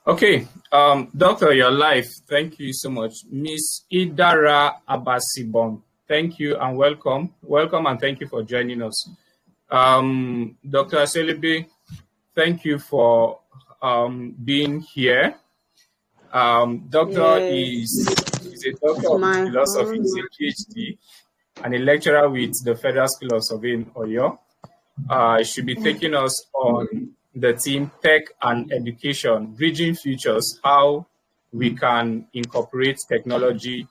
Okay, Doctor, your life. Thank you so much. Miss Idara Abasibon, thank you and welcome. Welcome and thank you for joining us. Dr. Aselebe, thank you for being here. Doctor Yes, is a doctor of my philosophy, is a PhD, and a lecturer with the Federal School of Surveying, Oyo. Should be taking us on the theme Tech and Education, Bridging Futures, how we can incorporate technology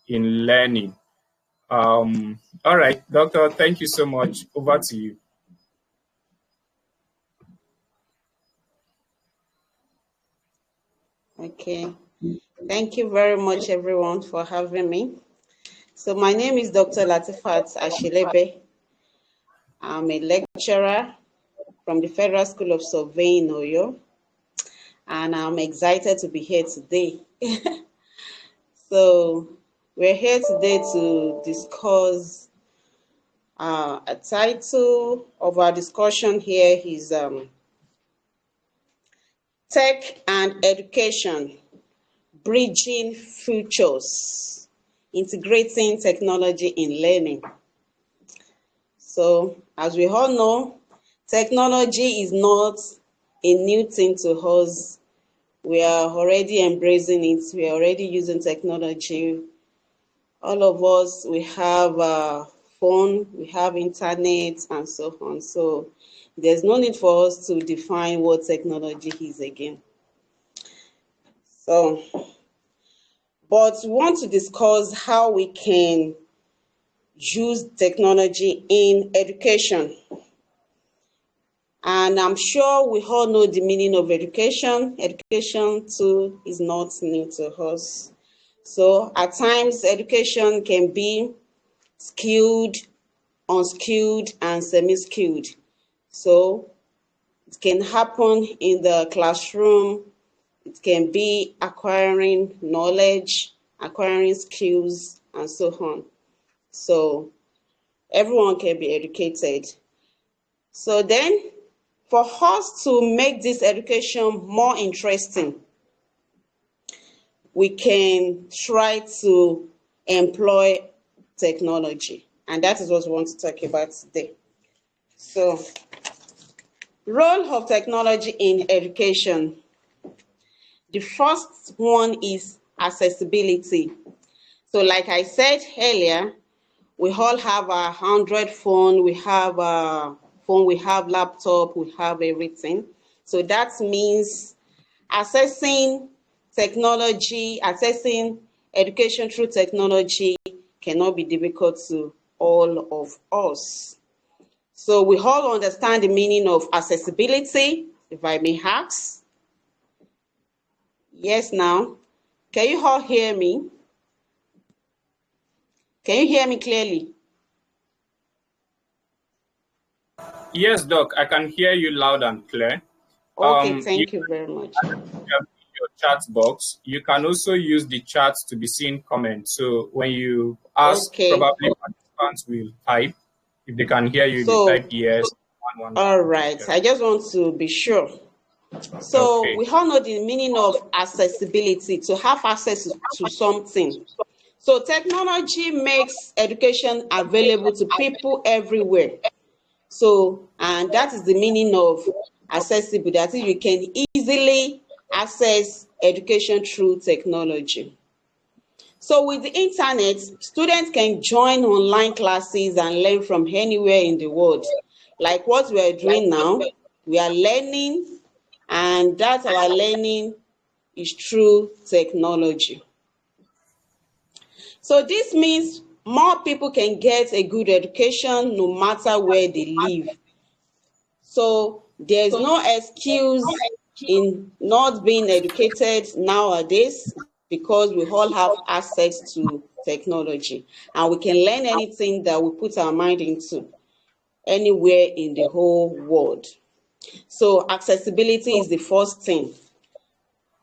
in learning. All right, Doctor, thank you so much. Over to you. Okay. Thank you very much, everyone, for having me. So my name is Dr. Lateefat Aselebe. I'm a lecturer from the Federal School of Surveying, Oyo, and I'm excited to be here today. So we're here today to discuss a title of our discussion here is Tech and Education, Bridging Futures, Integrating Technology in Learning. So, as we all know, technology is not a new thing to us. We are already embracing it. We are already using technology. All of us, we have a phone, we have internet, and so on. So, there's no need for us to define what technology is again. So, but we want to discuss how we can use technology in education. And I'm sure we all know the meaning of education. Education too is not new to us. So at times education can be skilled, unskilled, and semi-skilled. So it can happen in the classroom. It can be acquiring knowledge, acquiring skills, and so on. So everyone can be educated. So then, for us to make this education more interesting, we can try to employ technology. And that is what we want to talk about today. So, role of technology in education. The first one is accessibility. So like I said earlier, we all have our Android phone, we have a phone, we have laptop, we have everything. So that means accessing technology, accessing education through technology cannot be difficult to all of us. So we all understand the meaning of accessibility, if I may ask. Yes, now. Can you all hear me? Can you hear me clearly? Yes, Doc, I can hear you loud and clear. Okay, thank you very much. Your chat box. You can also use the chat to be seen comments. So when you ask, probably participants will type. If they can hear you, they type yes. All right. I just want to be sure. So we all know the meaning of accessibility, to have access to something. So technology makes education available to people everywhere. So, and that is the meaning of accessible. That is, you can easily access education through technology. So with the internet, students can join online classes and learn from anywhere in the world. Like what we are doing now, we are learning, and that our learning is through technology. So this means more people can get a good education no matter where they live. So there's no excuse in not being educated nowadays, because we all have access to technology and we can learn anything that we put our mind into anywhere in the whole world. So accessibility is the first thing.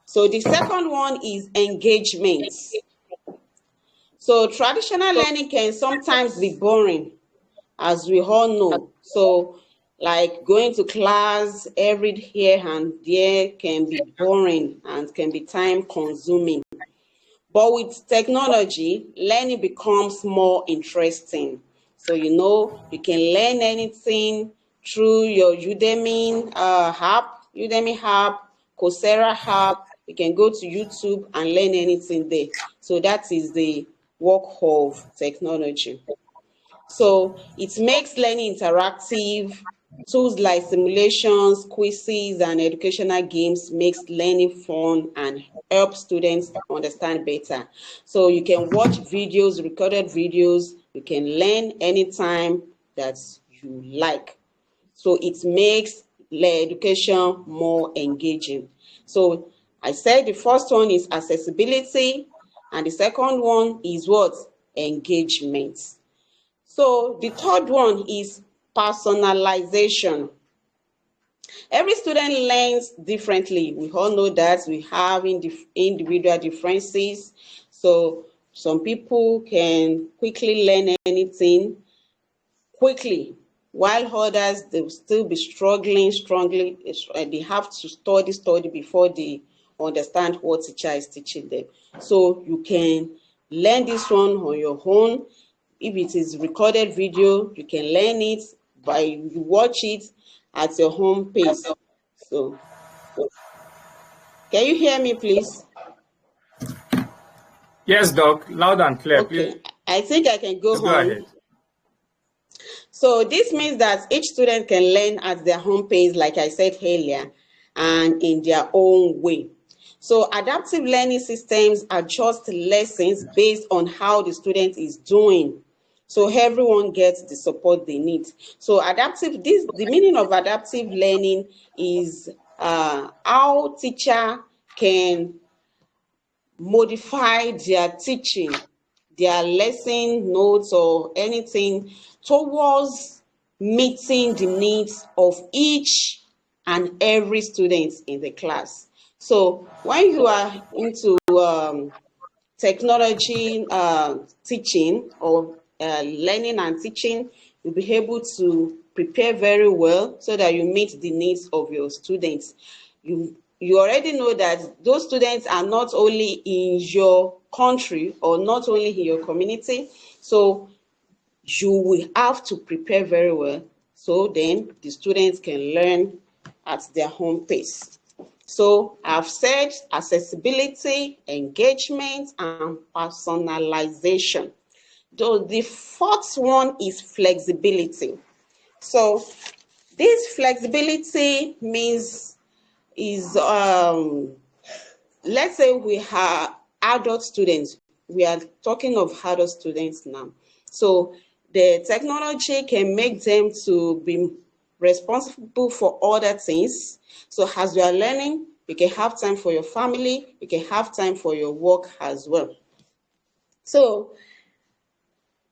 So the second one is engagement. So traditional learning can sometimes be boring, as we all know. So Like going to class every here and there can be boring and can be time consuming. But with technology, learning becomes more interesting. So, you can learn anything through your Udemy app, Coursera app. You can go to YouTube and learn anything there. So that is the work of technology. So it makes learning interactive. Tools like simulations, quizzes, and educational games makes learning fun and help students understand better. So you can watch videos, recorded videos. You can learn anytime that you like. So it makes education more engaging. So I said the first one is accessibility, and the second one is what? Engagement. So the third one is personalization. Every student learns differently. We all know that we have individual differences. So some people can quickly learn anything quickly, while others they will still be struggling strongly. They have to study before they understand what teacher is teaching them. So you can learn this one on your own. If it is recorded video, you can learn it by you watch it at your home pace. So can you hear me, please? Yes, Doc, loud and clear. Please Okay, I think I can go go ahead. on. So this means that each student can learn at their home pace, like I said earlier, and in their own way. So adaptive learning systems adjust lessons based on how the student is doing. So everyone gets the support they need. So the meaning of adaptive learning is how teacher can modify their teaching, their lesson notes or anything towards meeting the needs of each and every student in the class. So when you are into technology teaching or learning and teaching, you'll be able to prepare very well so that you meet the needs of your students. You already know that those students are not only in your country or not only in your community, so you will have to prepare very well so then the students can learn at their home pace. So I've said accessibility, engagement, and personalization. Though the fourth one is flexibility. So this flexibility means is let's say we are adult students. We are talking of adult students now. So the technology can make them to be responsible for other things. So as you are learning, you can have time for your family, you can have time for your work as well. So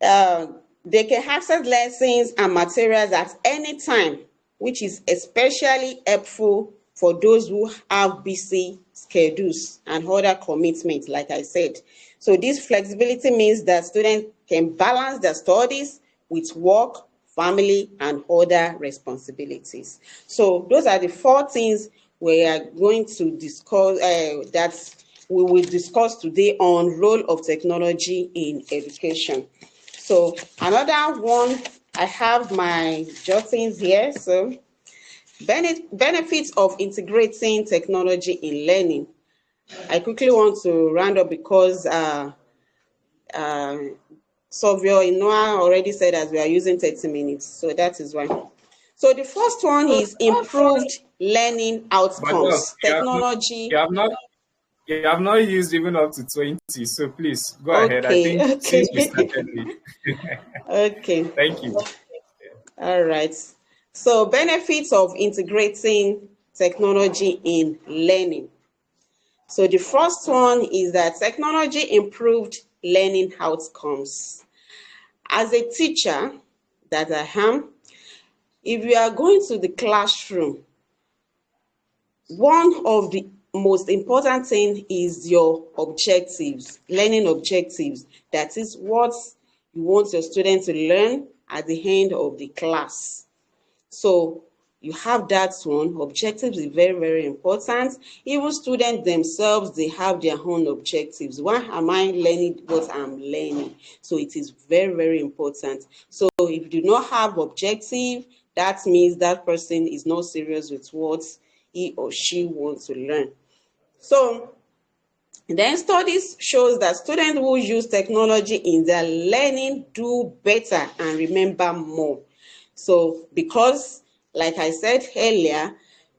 they can access lessons and materials at any time, which is especially helpful for those who have busy schedules and other commitments, like I said. So this flexibility means that students can balance their studies with work, family, and other responsibilities. So those are the four things we are going to discuss, that we will discuss today on role of technology in education. So another one, I have my jottings here. So benefits of integrating technology in learning. I quickly want to round up because Savio Inoa already said as we are using 30 minutes. So that is why. So the first one is improved learning But Doc, outcomes. Technology. you have not used even up to 20, so please go ahead. I Okay, think since we okay, started late. okay. Thank you. All right. So benefits of integrating technology in learning. So the first one is that technology improved learning outcomes. As a teacher that I am, if you are going to the classroom, one of the most important thing is your objectives, learning objectives. That is what you want your students to learn at the end of the class. So you have that one. Objectives is very, very important. Even students themselves, they have their own objectives. Why am I learning what I'm learning? So it is very, very important. So if you do not have objective, that means that person is not serious with what he or she wants to learn. So then studies shows that students who use technology in their learning do better and remember more. So because, like I said earlier,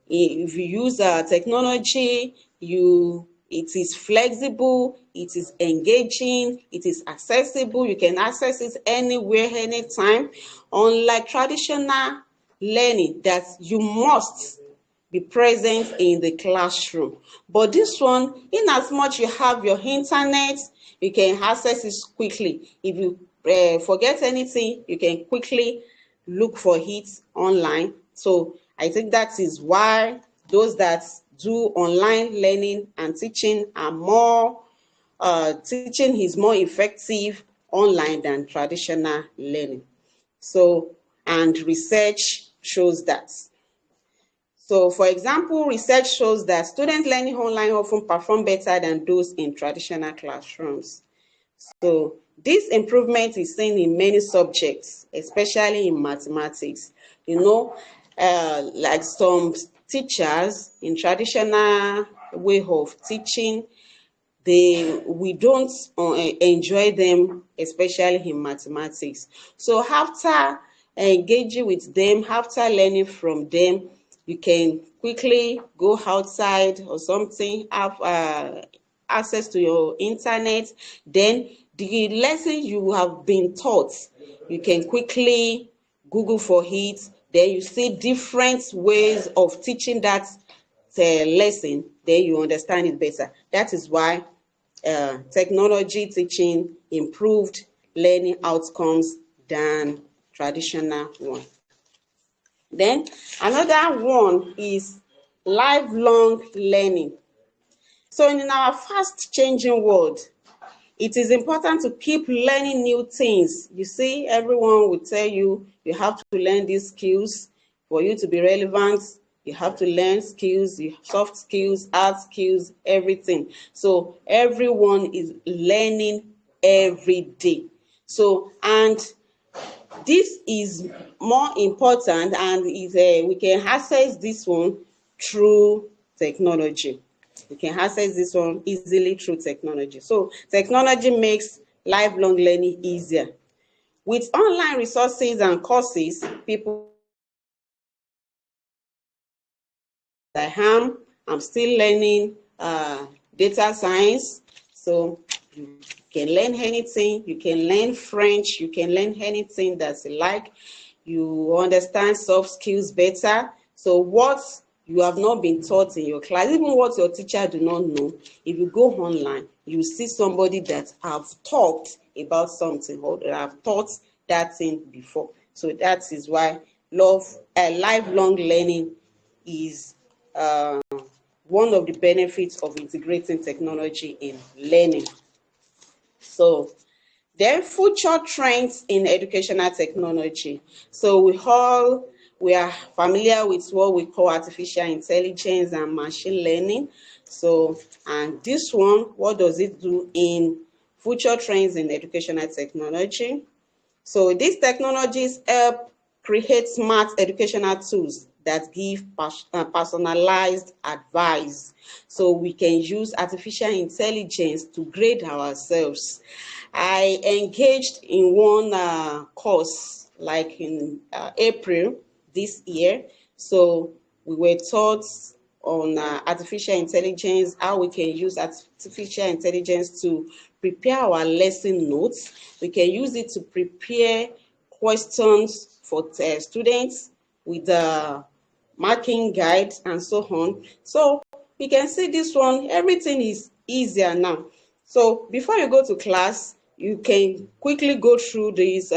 if you use technology, it is flexible, it is engaging, it is accessible, you can access it anywhere, anytime. Unlike traditional learning that you must be present in the classroom. But this one, in as much you have your internet, you can access it quickly. If you forget anything, you can quickly look for it online. So I think that is why those that do online learning and teaching are more, teaching is more effective online than traditional learning. So, and research shows that. So, for example, research shows that students learning online often perform better than those in traditional classrooms. So, this improvement is seen in many subjects, especially in mathematics. Like some teachers in traditional way of teaching, we don't enjoy them, especially in mathematics. So after engaging with them, after learning from them, you can quickly go outside or something, have access to your internet. Then the lesson you have been taught, you can quickly Google for it. Then you see different ways of teaching that lesson, then you understand it better. That is why technology teaching improved learning outcomes than traditional one. Then another one is lifelong learning. So in our fast changing world, it is important to keep learning new things. You see, everyone will tell you, you have to learn these skills for you to be relevant. You have to learn skills, soft skills, hard skills, everything. So everyone is learning every day. So, and this is more important, and we can access this one through technology. We can access this one easily through technology. So technology makes lifelong learning easier. With online resources and courses, people I'm still learning data science. So you can learn anything. You can learn French. You can learn anything that's like. You understand soft skills better. So what you have not been taught in your class, even what your teacher do not know, if you go online, you see somebody that have talked about something or that have taught that thing before. So that is why lifelong learning is one of the benefits of integrating technology in learning. So then future trends in educational technology. So we are familiar with what we call artificial intelligence and machine learning. So, and this one, what does it do in future trends in educational technology? So these technologies help create smart educational tools that give personalized advice. So we can use artificial intelligence to grade ourselves. I engaged in one course like in April this year. So we were taught on artificial intelligence, how we can use artificial intelligence to prepare our lesson notes. We can use it to prepare questions for students with the marking guides and so on. So we can see this one, everything is easier now. So before you go to class, you can quickly go through this,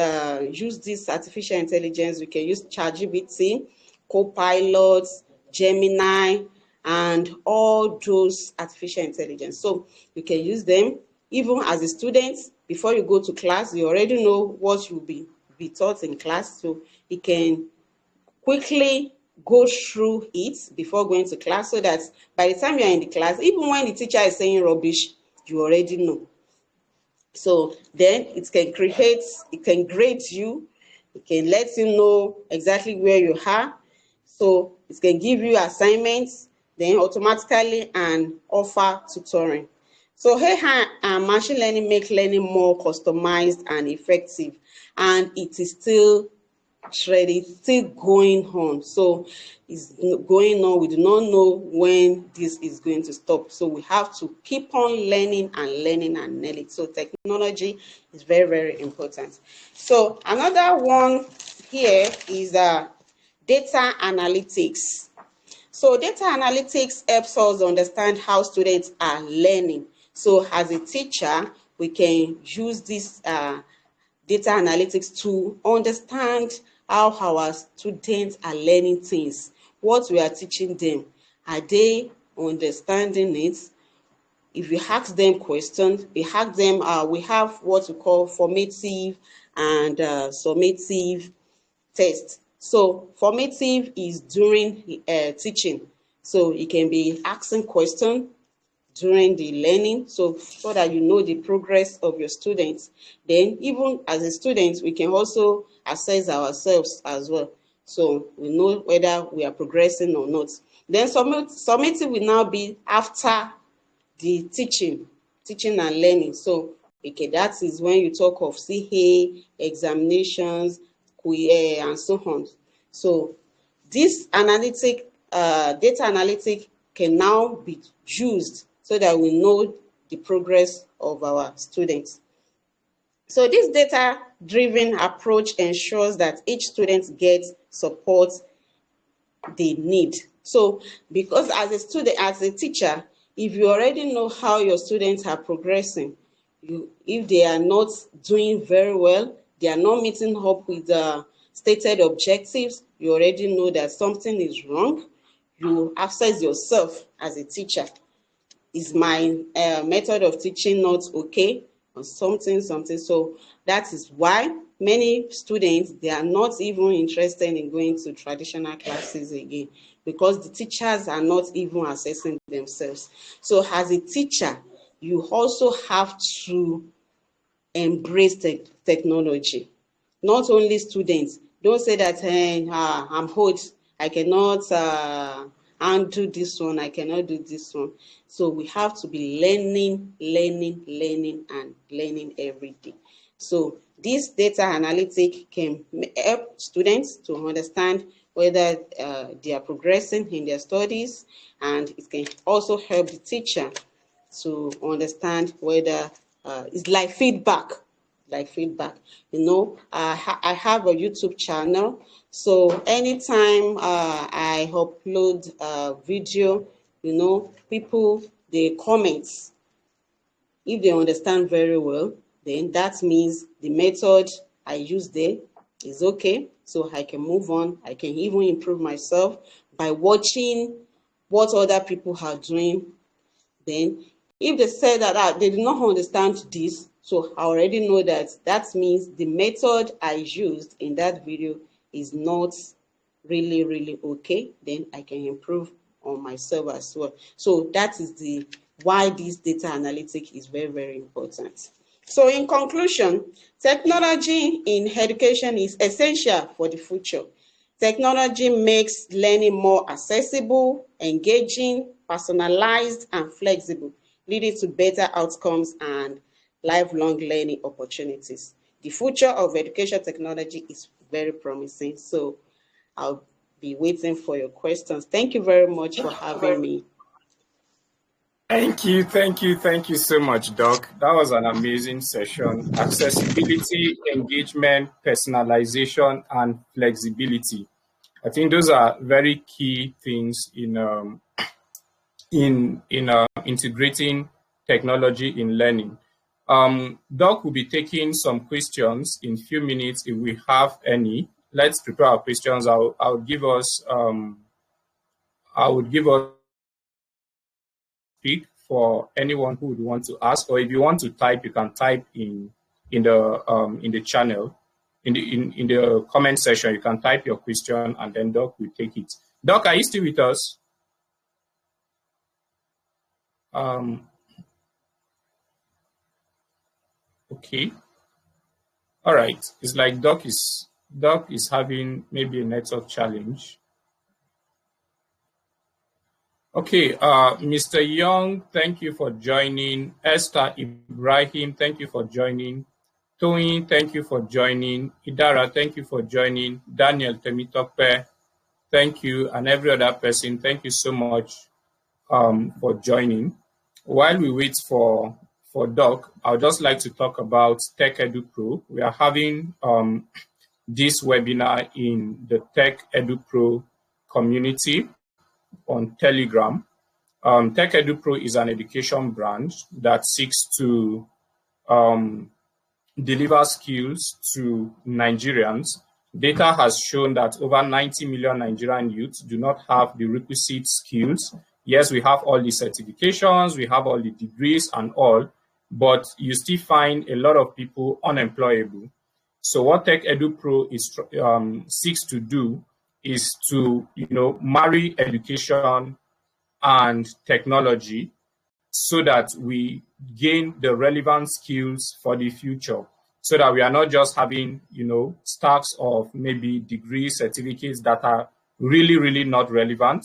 use this artificial intelligence. You can use ChatGPT, Copilot, Gemini, and all those artificial intelligence. So you can use them even as a student. Before you go to class, you already know what you'll be taught in class. So you can quickly go through it before going to class, so that by the time you're in the class, even when the teacher is saying rubbish, you already know. So then it can grade you, it can let you know exactly where you are. So it can give you assignments, then automatically and offer tutoring. So AI and machine learning make learning more customized and effective, and it is still it's still going on. So it's going on. We do not know when this is going to stop. So we have to keep on learning and learning and learning. So technology is very, very important. So another one here is data analytics. So data analytics helps us understand how students are learning. So as a teacher, we can use this data analytics to understand how our students are learning things, what we are teaching them. Are they understanding it? If you ask them questions, we ask them, we have what we call formative and summative tests. So formative is during teaching. So it can be asking questions during the learning, so that you know the progress of your students. Then even as a student, we can also assess ourselves as well, so we know whether we are progressing or not. Then summative will now be after the teaching and learning. So okay, that is when you talk of CA, examinations, and so on. So this data analytic can now be used so that we know the progress of our students. So this data-driven approach ensures that each student gets support they need. So because as a student, as a teacher, if you already know how your students are progressing, if they are not doing very well, they are not meeting up with the stated objectives, you already know that something is wrong. You assess yourself as a teacher. Is my method of teaching not okay, or something? So that is why many students, they are not even interested in going to traditional classes again, because the teachers are not even assessing themselves. So as a teacher, you also have to embrace technology. Not only students. Don't say that I'm old, I cannot undo this one, I cannot do this one. So we have to be learning and learning every day. So this data analytic can help students to understand whether they are progressing in their studies, and it can also help the teacher to understand whether it's like feedback. I have a YouTube channel, so anytime I upload a video, people, they comment. If they understand very well, then that means the method I use there is okay, so I can move on. I can even improve myself by watching what other people are doing. Then if they say that they do not understand this, so I already know that means the method I used in that video is not really okay. Then I can improve on myself as well. So that is why this data analytics is very important. So in conclusion, technology in education is essential for the future. Technology makes learning more accessible, engaging, personalized, and flexible, leading to better outcomes and lifelong learning opportunities. The future of education technology is very promising. So I'll be waiting for your questions. Thank you very much for having me. Thank you so much, Doc. That was an amazing session. Accessibility, engagement, personalization, and flexibility. I think those are very key things in integrating technology in learning. Doc will be taking some questions in a few minutes if we have any. Let's prepare our questions. I would give us speak for anyone who would want to ask, or if you want to type, you can type in the channel. in the comment section. You can type your question, and then Doc will take it. Doc, are you still with us? Okay. All right. It's like Doc is having maybe a network challenge. Okay, Mr. Young, thank you for joining. Esther Ibrahim, thank you for joining. Toyin, thank you for joining. Idara, thank you for joining. Daniel Temitope, thank you. And every other person, thank you so much for joining. While we wait for Doc, I would just like to talk about Tech Edu Pro. We are having this webinar in the Tech Edu Pro community on Telegram. Tech Edu Pro is an education brand that seeks to deliver skills to Nigerians. Data has shown that over 90 million Nigerian youths do not have the requisite skills. Yes, we have all the certifications, we have all the degrees and all, but you still find a lot of people unemployable. So what Tech Edu Pro is seeks to do is to, marry education and technology so that we gain the relevant skills for the future, so that we are not just having, stacks of maybe degree certificates that are really, really not relevant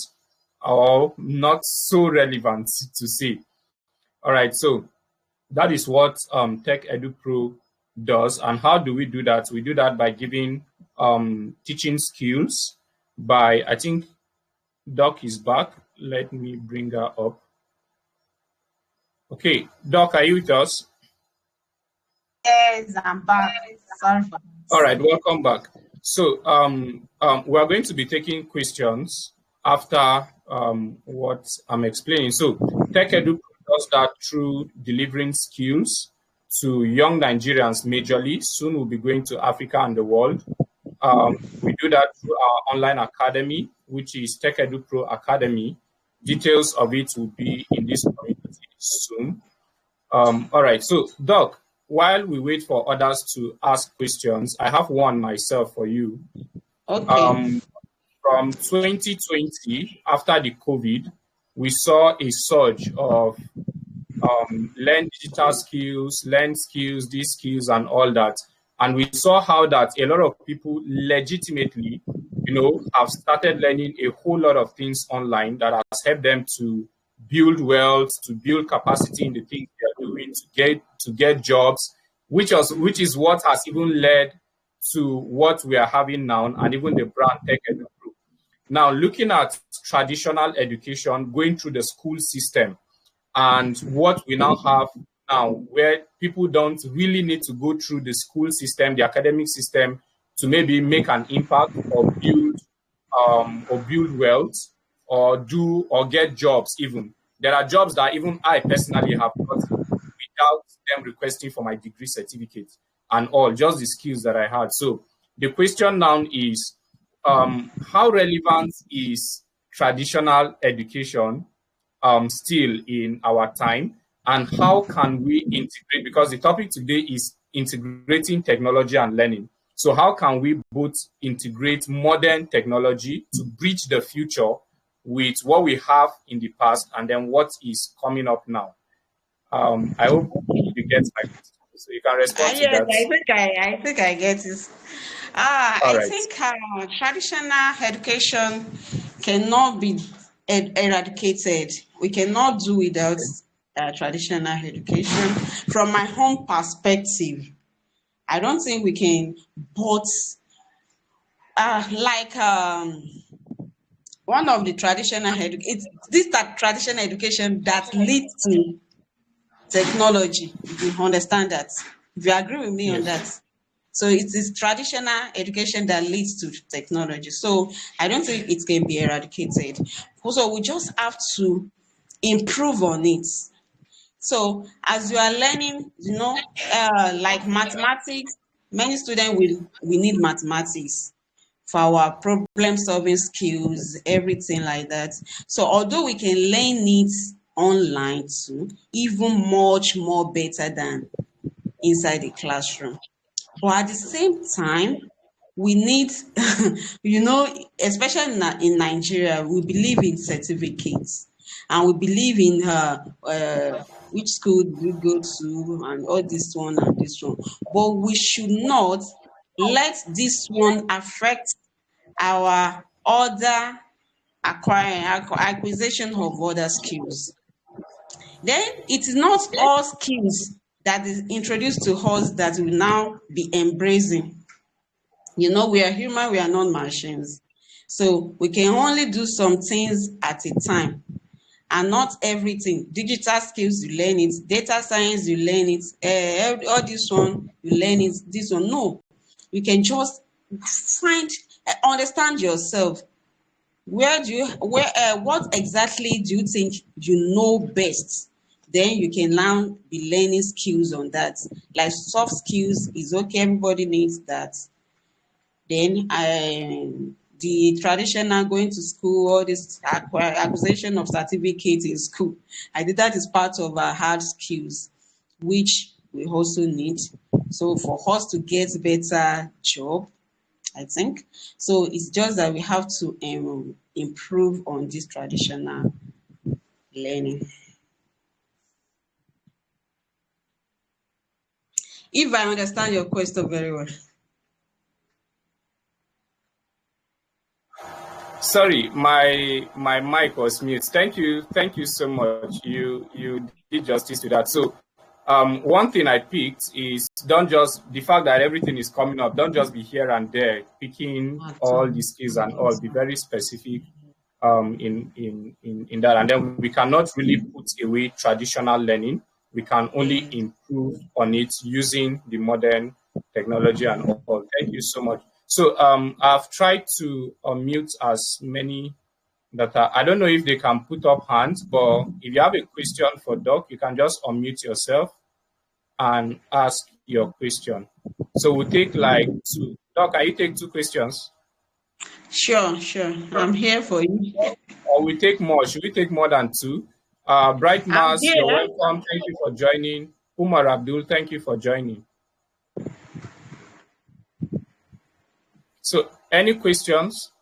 or not so relevant to say. All right, so that is what Tech Edu Pro does. And how do we do that? We do that by giving teaching skills by, I think Doc is back. Let me bring her up. Okay, Doc, are you with us? Yes, I'm back. Sorry for that. All right, welcome back. So we are going to be taking questions after what I'm explaining. So Tech Edu does that through delivering skills to young Nigerians majorly. Soon we'll be going to Africa and the world. We do that through our online academy, which is Tech Edu Pro Academy. Details of it will be in this community soon. All right, so Doc, while we wait for others to ask questions, I have one myself for you. Okay. From 2020, after the COVID, we saw a surge of learn digital skills, learn skills, these skills and all that. And we saw how that a lot of people legitimately, have started learning a whole lot of things online that has helped them to build wealth, to build capacity in the things they are doing, to get jobs, which is what has even led to what we are having now, and even the brand Tech Edu Pro. Now, looking at traditional education, going through the school system, and what we now have now, where people don't really need to go through the school system, the academic system, to maybe make an impact or build wealth or get jobs even. There are jobs that even I personally have gotten without them requesting for my degree certificate and all, just the skills that I had. So the question now is, how relevant is traditional education still in our time, and how can we integrate, because the topic today is integrating technology and learning. So how can we both integrate modern technology to bridge the future with what we have in the past and then what is coming up now? I hope you get my question, so you can respond to Yes, that. I think I get it. All I right. think traditional education cannot be eradicated. We cannot do without traditional education. From my home perspective, I don't think we can both, one of the traditional it's this traditional education that leads to technology. If you understand that, if you agree with me on Yes. that. So it is traditional education that leads to technology. So I don't think it can be eradicated. So we just have to improve on it. So as you are learning, like mathematics, many students we need mathematics for our problem solving skills, everything like that. So although we can learn it online too, even much more better than inside the classroom. But at the same time, we need, especially in Nigeria, we believe in certificates and we believe in which school do you go to and all this one and this one. But we should not let this one affect our other acquisition of other skills. Then it is not all skills that is introduced to us that we now be embracing. We are human, we are not machines. So we can only do some things at a time and not everything. Digital skills, you learn it. Data science, you learn it. All this one, you learn it. This one, no. You can just understand yourself. What exactly do you think you know best? Then you can now be learning skills on that. Like soft skills is okay, everybody needs that. Then the traditional going to school, all this acquisition of certificate in school, I think that is part of our hard skills, which we also need. So for us to get better job, I think. So it's just that we have to improve on this traditional learning. If I understand your question very well. Sorry, my mic was mute. Thank you so much. You did justice to that. So one thing I picked is the fact that everything is coming up. Don't just be here and there picking all the skills and all. Be very specific in that, and then we cannot really put away traditional learning. We can only improve on it using the modern technology and all. Thank you so much. So I've tried to unmute as many that I don't know if they can put up hands, but if you have a question for Doc, you can just unmute yourself and ask your question. So we'll take like two. Doc, can you take two questions? Sure. I'm here for you. Or we take more. Should we take more than two? Bright Mars, you're welcome. Thank you for joining. Umar Abdul, thank you for joining. So, any questions?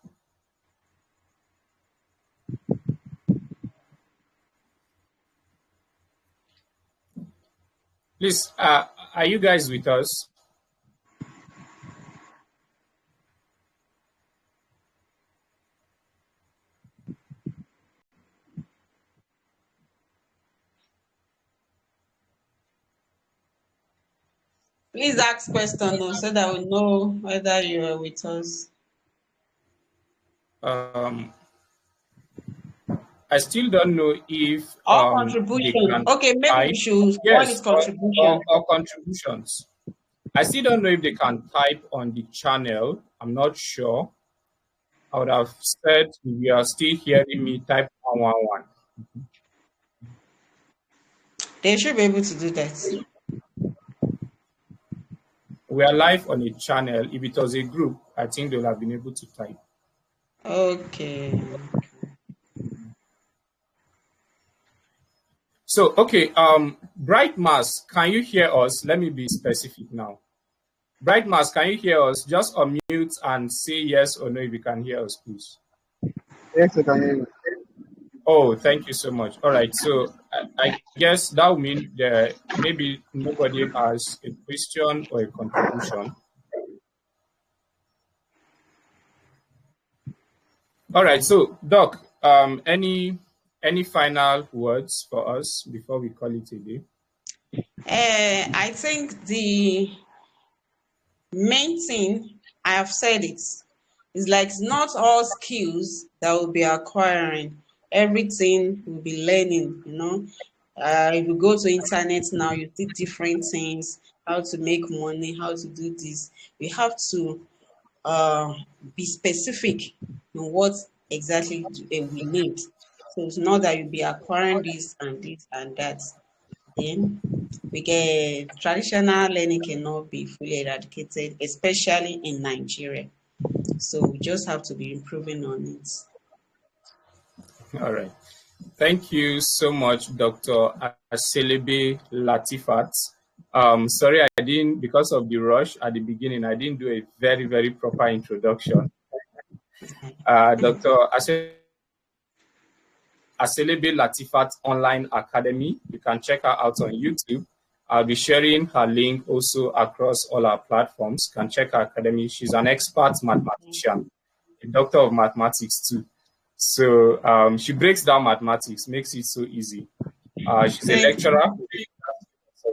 Please, are you guys with us? Please ask questions so that we know whether you are with us. I still don't know if or contribution. Okay, maybe we should call it contribution. Or contributions. I still don't know if they can type on the channel. I'm not sure. I would have said if you are still hearing me, type 111. They should be able to do that. We are live on a channel. If it was a group, I think they would have been able to type. Okay. So, okay, Bright Mars, can you hear us? Let me be specific now. Bright Mars, can you hear us? Just unmute and say yes or no if you can hear us, please. Yes, I can hear you. Oh, thank you so much. All right, so I guess that would mean that maybe nobody has a question or a contribution. All right, so Doc, any final words for us before we call it a day? I think the main thing, I have said it, is like not all skills that we'll be acquiring. Everything we'll be learning, if you go to internet now, you see different things, how to make money, how to do this. We have to be specific in what exactly we need. So it's not that you'll be acquiring this and that. Then traditional learning cannot be fully eradicated, especially in Nigeria. So we just have to be improving on it. All right. Thank you so much, Dr. Aselebe Lateefat. Sorry, I didn't, because of the rush at the beginning, I didn't do a very, very proper introduction. Dr. Aselebe Lateefat Online Academy. You can check her out on YouTube. I'll be sharing her link also across all our platforms. You can check her academy. She's an expert mathematician, a doctor of mathematics too. So she breaks down mathematics, makes it so easy. She's a lecturer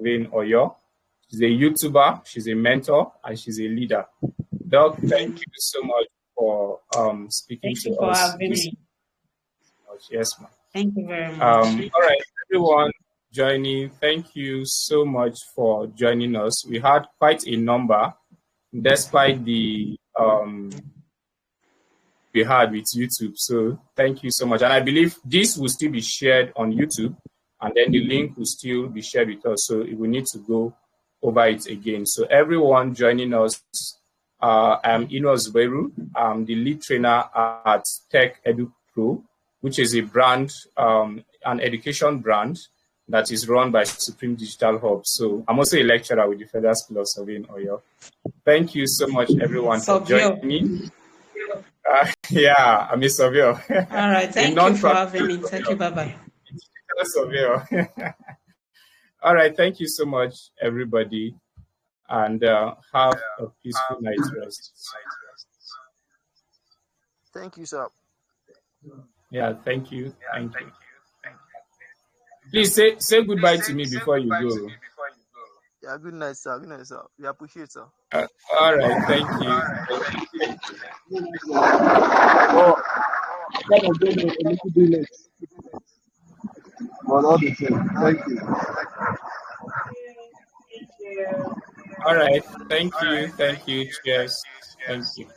in Oyo. She's a YouTuber, she's a mentor, and she's a leader. Doc, thank you so much for speaking to us. Thank you for having me. Yes, ma'am. Thank you very much. All right, everyone joining, thank you so much for joining us. We had quite a number, despite the we had with YouTube. So thank you so much. And I believe this will still be shared on YouTube, and then the link will still be shared with us. So we need to go over it again. So everyone joining us, I'm Ino Zubeiru. I'm the lead trainer at Tech Edu Pro, which is a brand, an education brand that is run by Supreme Digital Hub. So I'm also a lecturer with the Federal School of Surveying, Oyo. Thank you so much, everyone, for joining me. Yeah, I'm a surveyor. All right, thank you for having me. Thank you, bye-bye. Surveyor. All right, thank you so much, everybody, and have a peaceful night's rest. Thank you, sir. Yeah, thank you. Thank you. Please say goodbye to me before you go. Yeah, good night, sir. Good night, sir. We appreciate, sir. All right, thank you. Oh, that was going a little bit late. But all the same, thank you. All right, thank you. Cheers. Thank you.